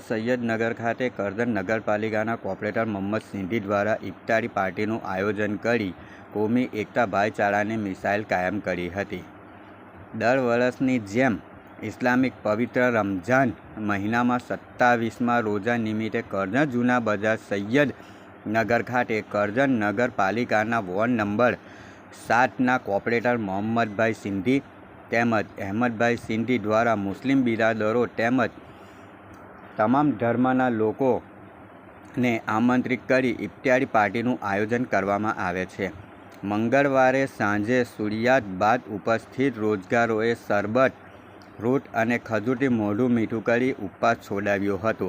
સૈયદનગર ખાતે કરજણ નગરપાલિકાના કોર્પોરેટર મોહમ્મદ સિંધી દ્વારા ઇફ્તારી પાર્ટીનું આયોજન કરી કોમી એકતા ભાઈચારાની મિસાઇલ કાયમ કરી હતી. દર વર્ષની જેમ ઇસ્લામિક પવિત્ર રમઝાન મહિનામાં 27મા રોઝા નિમિત્તે કરજણ જૂના બજાર સૈયદનગર ખાતે કરજણ નગરપાલિકાના વોર્ડ નંબર 7ના કોર્પોરેટર મોહમ્મદભાઈ સિંધી તેમજ અહેમદભાઈ સિંધી દ્વારા મુસ્લિમ બિરાદરો તેમજ તમામ ધર્મના લોકોને આમંત્રિત કરી ઇફ્તારી પાર્ટીનું આયોજન કરવામાં આવે છે. મંગળવારે સાંજે સૂર્યાસ્ત બાદ ઉપસ્થિત રોજગારોએ શરબત, ફ્રૂટ અને ખજૂરથી મોઢું મીઠું કરી ઉપવાસ છોડાવ્યો હતો.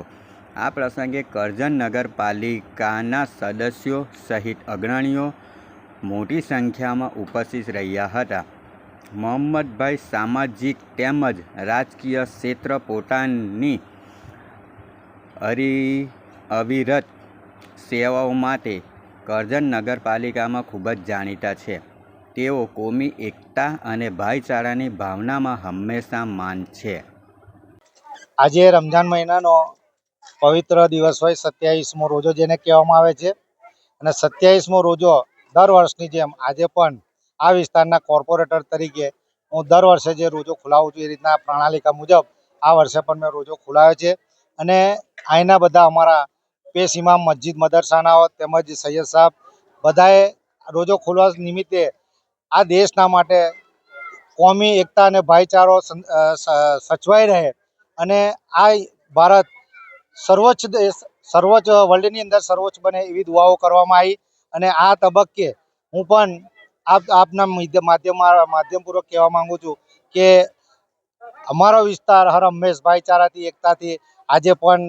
આ પ્રસંગે કરજણ નગરપાલિકાના સદસ્યો સહિત અગ્રણીઓ મોટી સંખ્યામાં ઉપસ્થિત રહ્યા હતા. મોહમ્મદભાઈ સામાજિક તેમજ રાજકીય ક્ષેત્રે પોતાની અવિરત સેવાઓ માટે કરજણ નગરપાલિકામાં ખૂબ જ જાણીતા છે. તેઓ કોમી એકતા અને ભાઈચારાની ભાવનામાં હંમેશા માન છે. આજે રમઝાન મહિનાનો પવિત્ર દિવસ હોય 27મો રોજો જેને કહેવામાં આવે છે અને 27મો રોજો દર વર્ષની જેમ આજે પણ આ વિસ્તારના કોર્પોરેટર તરીકે હું દર વર્ષે જે રોજો ખોલાવું છું એ રીતના પ્રણાલિકા મુજબ આ વર્ષે પણ મેં રોજો ખોલાવ્યો છે. અને અહીંના બધા અમારા પેશ ઇમામ મસ્જિદ મદરસાનાઓ તેમજ સૈયદ સાહેબ બધાએ રોજો ખોલવા નિમિત્તે આ દેશના માટે કોમી એકતા અને ભાઈચારો સચવાઈ રહે અને આ ભારત સર્વોચ્ચ વર્લ્ડની અંદર સર્વોચ્ચ બને એવી દુઆઓ કરવામાં આવી. અને આ તબક્કે હું પણ આપના માધ્યમપૂર્વક કહેવા માગું છું કે અમારો વિસ્તાર હર હંમેશ ભાઈચારાથી એકતાથી આજે પણ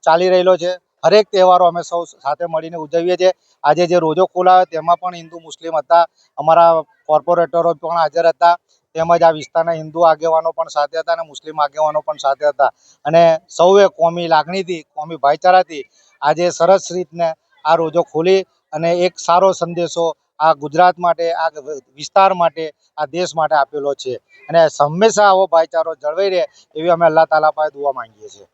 ચાલી રહેલો છે. હરેક તહેવારો અમે સૌ સાથે મળીને ઉજવીએ છીએ. આજે જે રોજો ખોલાવ્યો તેમાં પણ હિન્દુ મુસ્લિમ હતા, અમારા કોર્પોરેટરો પણ હાજર હતા તેમજ આ વિસ્તારના હિન્દુ આગેવાનો પણ સાથે હતા અને મુસ્લિમ આગેવાનો પણ સાથે હતા. અને સૌએ કોમી લાગણીથી, કોમી ભાઈચારાથી આજે સરસ રીતને આ રોજો ખોલી અને એક સારો સંદેશો આ ગુજરાત માટે, આ વિસ્તાર માટે, આ દેશ માટે આપેલો છે. અને હંમેશા આવો ભાઈચારો જળવાઈ રહે એવી અમે અલ્લાહ તાલા પાસે દુઆ માંગીએ છીએ.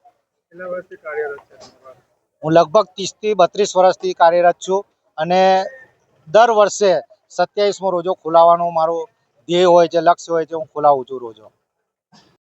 હું લગભગ 30 થી 32 વર્ષથી કાર્યરત છું અને દર વર્ષે 27મો રોજો ખોલાવવાનું મારું ધ્યેય હોય છે, લક્ષ્ય હોય છે. હું ખોલાવું છું રોજો.